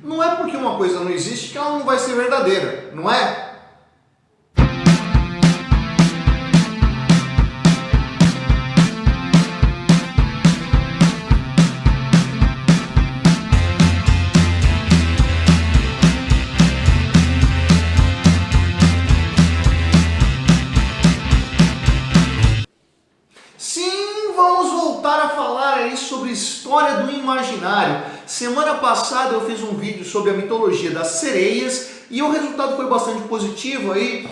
Não é porque uma coisa não existe que ela não vai ser verdadeira, não é? Sim, vamos voltar a falar aí sobre história do imaginário. Semana passada eu fiz um vídeo sobre a mitologia das sereias e o resultado foi bastante positivo aí,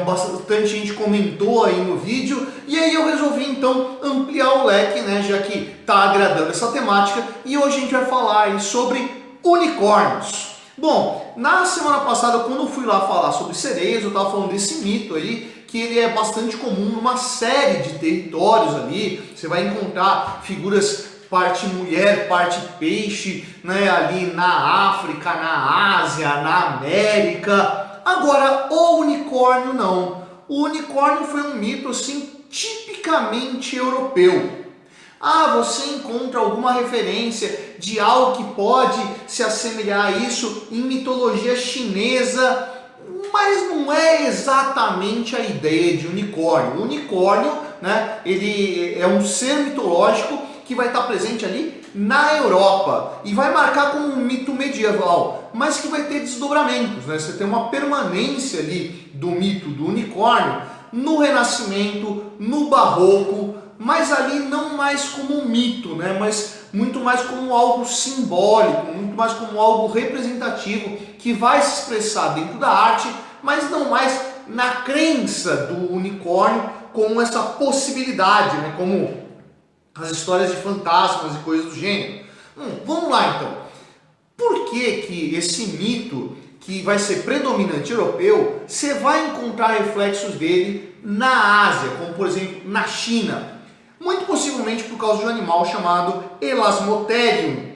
bastante gente comentou aí no vídeo, e aí eu resolvi então ampliar o leque, né, já que está agradando essa temática, e hoje a gente vai falar aí sobre unicórnios. Bom, na semana passada, quando eu fui lá falar sobre sereias, eu estava falando desse mito aí, que ele é bastante comum numa série de territórios ali. Você vai encontrar figuras parte mulher, parte peixe, né, ali na África, na Ásia, na América. Agora, o unicórnio não. O unicórnio foi um mito assim tipicamente europeu. Você encontra alguma referência de algo que pode se assemelhar a isso em mitologia chinesa, mas não é exatamente a ideia de unicórnio. O unicórnio, né, ele é um ser mitológico que vai estar presente ali na Europa e vai marcar como um mito medieval, mas que vai ter desdobramentos, né? Você tem uma permanência ali do mito do unicórnio no Renascimento, no Barroco, mas ali não mais como um mito, né? Mas muito mais como algo simbólico, muito mais como algo representativo que vai se expressar dentro da arte, mas não mais na crença do unicórnio com essa possibilidade, né? Como as histórias de fantasmas e coisas do gênero. Vamos lá então. Por que esse mito, que vai ser predominante europeu, você vai encontrar reflexos dele na Ásia, como por exemplo na China? Muito possivelmente por causa de um animal chamado Elasmotherium,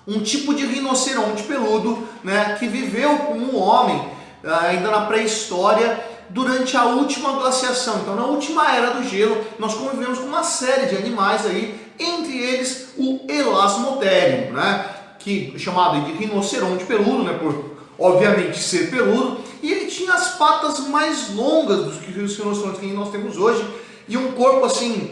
um tipo de rinoceronte peludo, né, que viveu com o homem ainda na pré-história, durante a última glaciação. Então, na última era do gelo, nós convivemos com uma série de animais aí, entre eles o Elasmotherium, né, que é chamado de rinoceronte peludo, né, por obviamente ser peludo, e ele tinha as patas mais longas dos que os rinocerontes que nós temos hoje, e um corpo assim,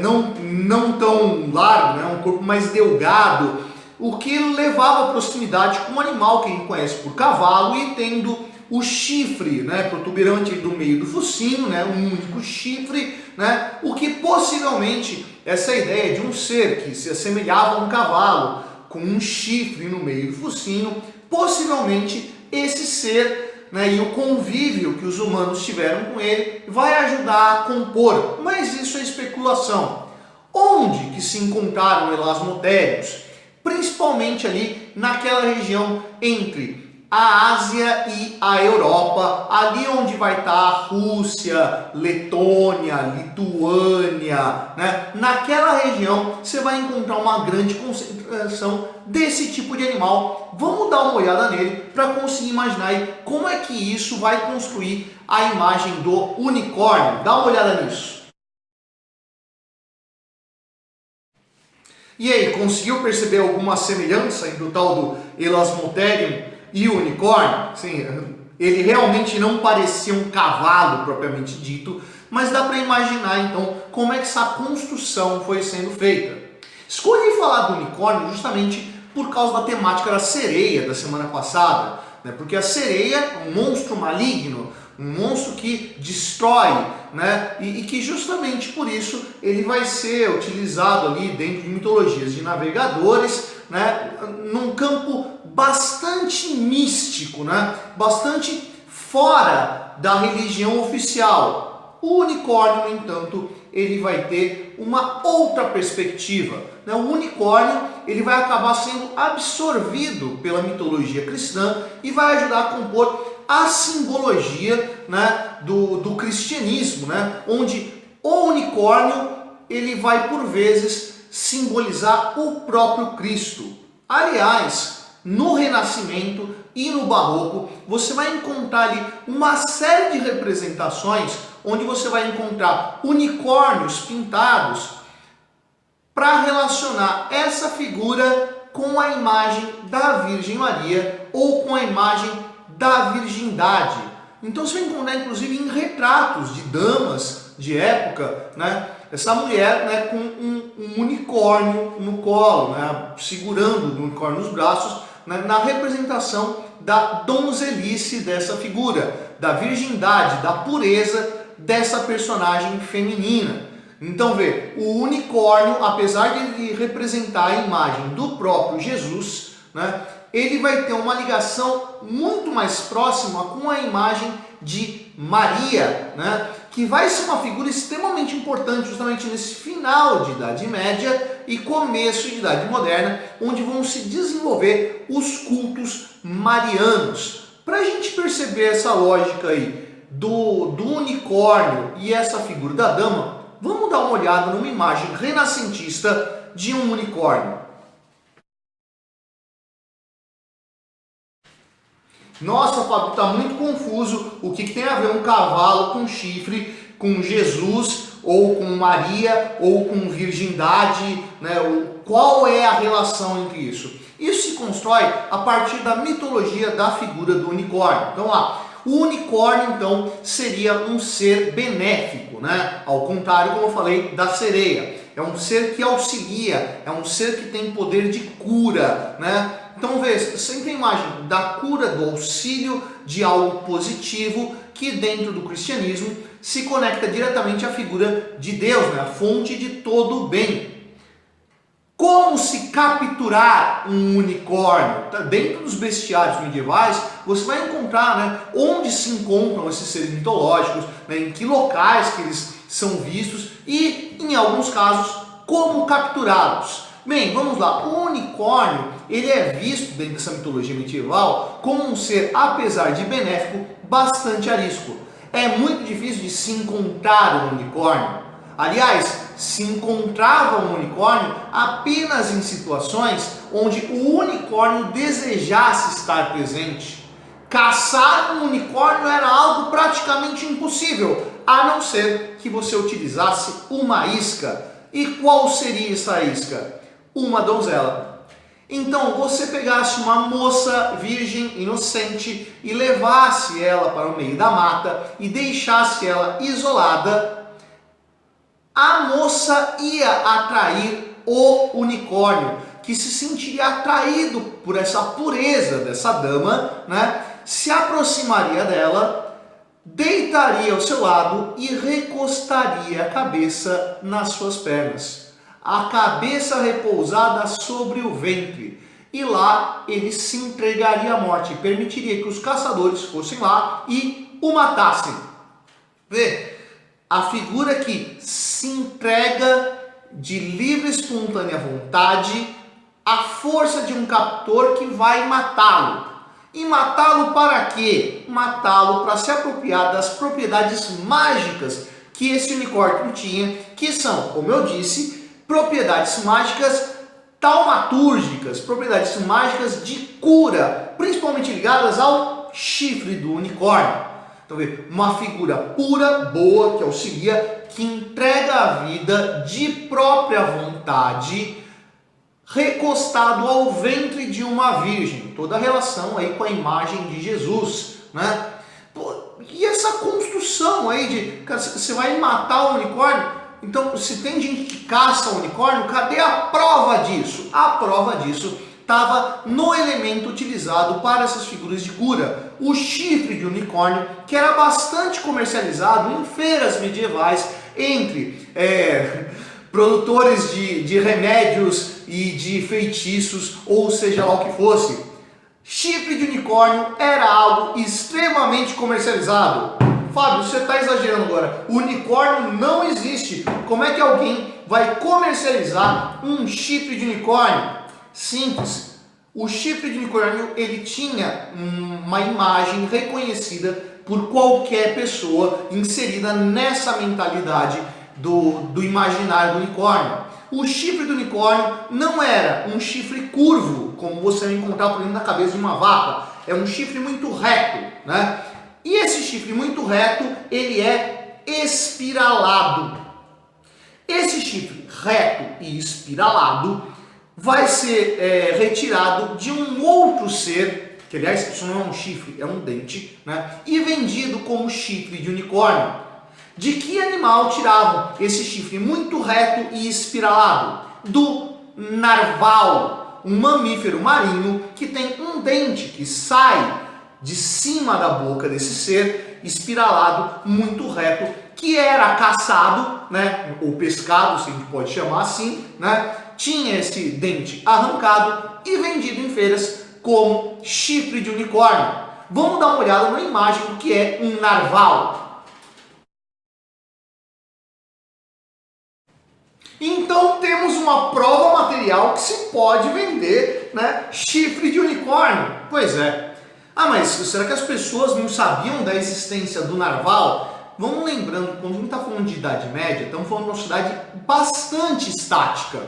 não tão largo, né, um corpo mais delgado, o que levava a proximidade com um animal que a gente conhece por cavalo, e tendo o chifre, né, protuberante do meio do focinho, né, um único chifre, né, o que possivelmente essa ideia de um ser que se assemelhava a um cavalo com um chifre no meio do focinho, possivelmente esse ser, né, e o convívio que os humanos tiveram com ele vai ajudar a compor, mas isso é especulação. Onde que se encontraram elasmothérios? Principalmente ali naquela região entre a Ásia e a Europa, ali onde vai estar a Rússia, Letônia, Lituânia, né? Naquela região você vai encontrar uma grande concentração desse tipo de animal. Vamos dar uma olhada nele para conseguir imaginar aí como é que isso vai construir a imagem do unicórnio. Dá uma olhada nisso. E aí, conseguiu perceber alguma semelhança entre o tal do Elasmotherium e o unicórnio? Sim, ele realmente não parecia um cavalo propriamente dito, mas dá para imaginar então como é que essa construção foi sendo feita. Escolhi falar do unicórnio justamente por causa da temática da sereia da semana passada, né? Porque a sereia é um monstro maligno, um monstro que destrói, né? E que justamente por isso ele vai ser utilizado ali dentro de mitologias de navegadores, né? Num campo bastante místico, né? Bastante fora da religião oficial. O unicórnio, no entanto, ele vai ter uma outra perspectiva, né? O unicórnio ele vai acabar sendo absorvido pela mitologia cristã e vai ajudar a compor a simbologia, né, do cristianismo, né, onde o unicórnio ele vai por vezes simbolizar o próprio Cristo. Aliás, no Renascimento e no Barroco você vai encontrar ali uma série de representações onde você vai encontrar unicórnios pintados para relacionar essa figura com a imagem da Virgem Maria ou com a imagem da virgindade. Então você vai encontrar inclusive em retratos de damas de época, né, essa mulher, né, com um unicórnio no colo, né, segurando o unicórnio nos braços, né, na representação da donzelice dessa figura, da virgindade, da pureza dessa personagem feminina. Então vê, o unicórnio, apesar de ele representar a imagem do próprio Jesus, né, ele vai ter uma ligação muito mais próxima com a imagem de Maria, né, que vai ser uma figura extremamente importante justamente nesse final de Idade Média e começo de Idade Moderna, onde vão se desenvolver os cultos marianos. Para a gente perceber essa lógica aí do unicórnio e essa figura da dama, vamos dar uma olhada numa imagem renascentista de um unicórnio. Nossa, Fábio, está muito confuso o que tem a ver um cavalo com chifre, com Jesus, ou com Maria, ou com virgindade, né? Qual é a relação entre isso? Isso se constrói a partir da mitologia da figura do unicórnio. Então lá, o unicórnio então seria um ser benéfico, né? Ao contrário, como eu falei, da sereia. É um ser que auxilia, é um ser que tem poder de cura, né? Então veja, sempre a imagem da cura, do auxílio de algo positivo, que dentro do cristianismo se conecta diretamente à figura de Deus, né? A fonte de todo o bem. Como se capturar um unicórnio? Dentro dos bestiários medievais, você vai encontrar, né, onde se encontram esses seres mitológicos, né, em que locais que eles são vistos e, em alguns casos, como capturá-los. Bem, vamos lá. O unicórnio, ele é visto dentro dessa mitologia medieval como um ser, apesar de benéfico, bastante arisco. É muito difícil de se encontrar um unicórnio. Aliás, se encontrava um unicórnio apenas em situações onde o unicórnio desejasse estar presente. Caçar um unicórnio era algo praticamente impossível, a não ser que você utilizasse uma isca. E qual seria essa isca? Uma donzela. Então, você pegasse uma moça virgem, inocente, e levasse ela para o meio da mata e deixasse ela isolada, a moça ia atrair o unicórnio, que se sentiria atraído por essa pureza dessa dama, né? Se aproximaria dela, deitaria ao seu lado e recostaria a cabeça nas suas pernas. A cabeça repousada sobre o ventre. E lá ele se entregaria à morte e permitiria que os caçadores fossem lá e o matassem. Vê, a figura que se entrega de livre e espontânea vontade à força de um captor que vai matá-lo. E matá-lo para quê? Matá-lo para se apropriar das propriedades mágicas que esse unicórnio tinha, que são, como eu disse, propriedades mágicas taumatúrgicas, propriedades mágicas de cura, principalmente ligadas ao chifre do unicórnio. Então, uma figura pura, boa, que auxilia, que entrega a vida de própria vontade, recostado ao ventre de uma virgem. Toda a relação aí com a imagem de Jesus, né? E essa construção aí de, cara, você vai matar o unicórnio? Então, se tem gente que caça o unicórnio, cadê a prova disso? A prova disso estava no elemento utilizado para essas figuras de cura, o chifre de unicórnio, que era bastante comercializado em feiras medievais entre produtores de remédios e de feitiços, ou seja lá o que fosse. Chifre de unicórnio era algo extremamente comercializado. Fábio, você está exagerando agora. O unicórnio não existe. Como é que alguém vai comercializar um chifre de unicórnio? Simples. O chifre de unicórnio, ele tinha uma imagem reconhecida por qualquer pessoa inserida nessa mentalidade do imaginário do unicórnio. O chifre do unicórnio não era um chifre curvo, como você vai encontrar por dentro da cabeça de uma vaca. É um chifre muito reto, né? E esse chifre muito reto, ele é espiralado. Esse chifre reto e espiralado vai ser retirado de um outro ser, que aliás isso não é um chifre, é um dente, né? E vendido como chifre de unicórnio. De que animal tiravam esse chifre muito reto e espiralado? Do narval, um mamífero marinho que tem um dente que sai de cima da boca desse ser, espiralado, muito reto, que era caçado, né, ou pescado, se a gente pode chamar assim, né, tinha esse dente arrancado e vendido em feiras como chifre de unicórnio. Vamos dar uma olhada na imagem do que é um narval. Então temos uma prova material que se pode vender, né, chifre de unicórnio. Pois é. Ah, mas será que as pessoas não sabiam da existência do narval? Vamos lembrando, quando a gente está falando de Idade Média, estamos falando de uma cidade bastante estática.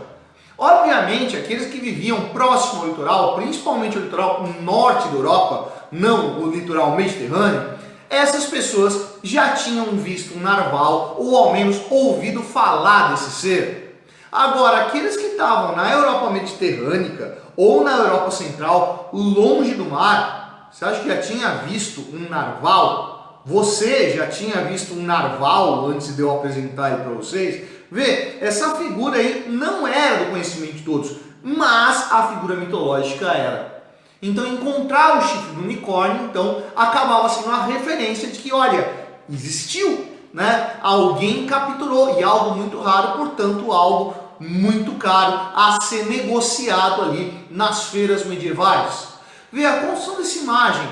Obviamente, aqueles que viviam próximo ao litoral, principalmente o litoral norte da Europa, não o litoral mediterrâneo, essas pessoas já tinham visto um narval, ou ao menos ouvido falar desse ser. Agora, aqueles que estavam na Europa mediterrânea ou na Europa central, longe do mar, você acha que já tinha visto um narval? Você já tinha visto um narval antes de eu apresentar ele para vocês? Vê, essa figura aí não era do conhecimento de todos, mas a figura mitológica era. Então encontrar o chifre do unicórnio, então, acabava sendo uma referência de que, olha, existiu, né? Alguém capturou, e algo muito raro, portanto, algo muito caro a ser negociado ali nas feiras medievais. Vê a construção dessa imagem,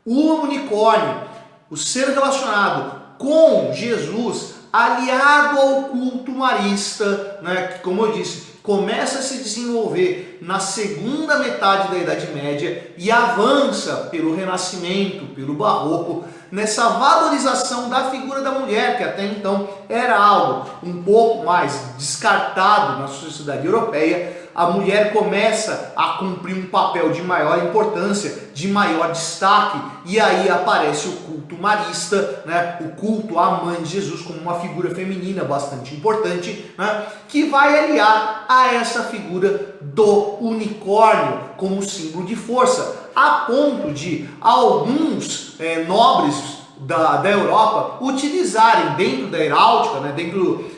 o unicórnio, o ser relacionado com Jesus, aliado ao culto marista, né, que, como eu disse, começa a se desenvolver na segunda metade da Idade Média e avança pelo Renascimento, pelo Barroco, nessa valorização da figura da mulher, que até então era algo um pouco mais descartado na sociedade europeia. A mulher começa a cumprir um papel de maior importância, de maior destaque, e aí aparece o culto marista, né? O culto à mãe de Jesus como uma figura feminina bastante importante, né? Que vai aliar a essa figura do unicórnio como símbolo de força, a ponto de alguns nobres da Europa utilizarem dentro da heráldica, né? Dentro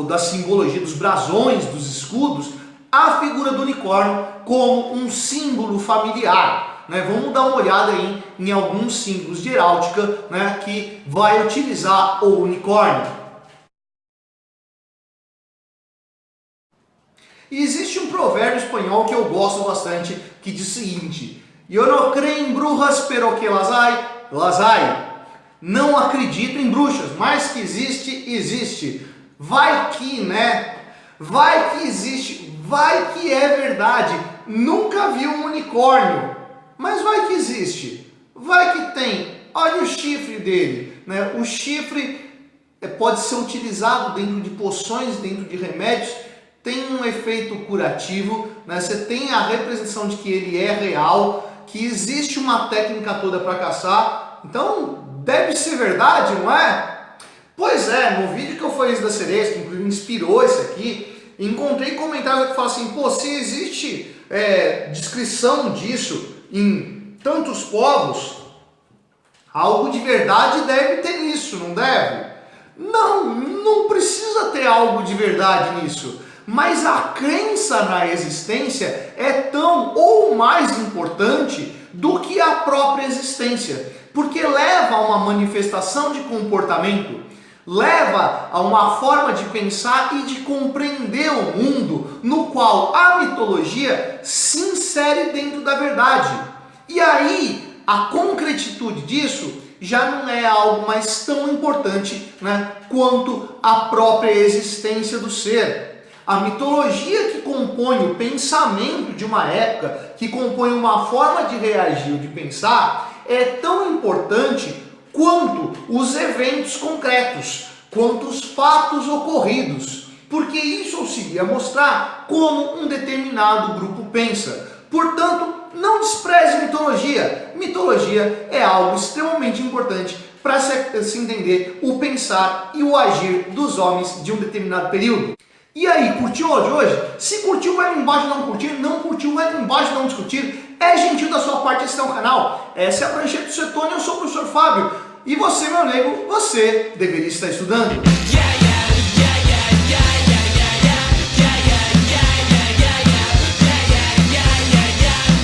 da simbologia dos brasões, dos escudos, a figura do unicórnio como um símbolo familiar. Né? Vamos dar uma olhada aí em alguns símbolos de heráldica, né, que vai utilizar o unicórnio. E existe um provérbio espanhol que eu gosto bastante, que diz o seguinte: "Eu não creio em brujas, pero que las hay". Não acredito em bruxas, mas que existe, existe. Vai que, né? Vai que existe, vai que é verdade. Nunca vi um unicórnio, mas vai que existe. Vai que tem. Olha o chifre dele, né? O chifre pode ser utilizado dentro de poções, dentro de remédios. Tem um efeito curativo, né? Você tem a representação de que ele é real, que existe uma técnica toda para caçar. Então, deve ser verdade, não é? Pois é, no vídeo que eu fiz das sereias, que inclusive inspirou esse aqui, encontrei comentários que falam assim: pô, se existe descrição disso em tantos povos, algo de verdade deve ter nisso, não deve? Não, não precisa ter algo de verdade nisso. Mas a crença na existência é tão ou mais importante do que a própria existência, porque leva a uma manifestação de comportamento, leva a uma forma de pensar e de compreender o mundo, no qual a mitologia se insere dentro da verdade. E aí, a concretitude disso já não é algo mais tão importante, né, quanto a própria existência do ser. A mitologia que compõe o pensamento de uma época, que compõe uma forma de reagir ou de pensar, é tão importante quanto os eventos concretos, quanto os fatos ocorridos, porque isso auxilia a mostrar como um determinado grupo pensa. Portanto, não despreze mitologia. Mitologia é algo extremamente importante para se entender o pensar e o agir dos homens de um determinado período. E aí, curtiu o áudio de hoje? Se curtiu, vai embaixo e dá um curtir. Não curtiu, vai embaixo e dá um discutir. É gentil da sua parte esse é o canal. Essa é a Prancheta do Setone, eu sou o professor Fábio. E você, meu nego, você deveria estar estudando.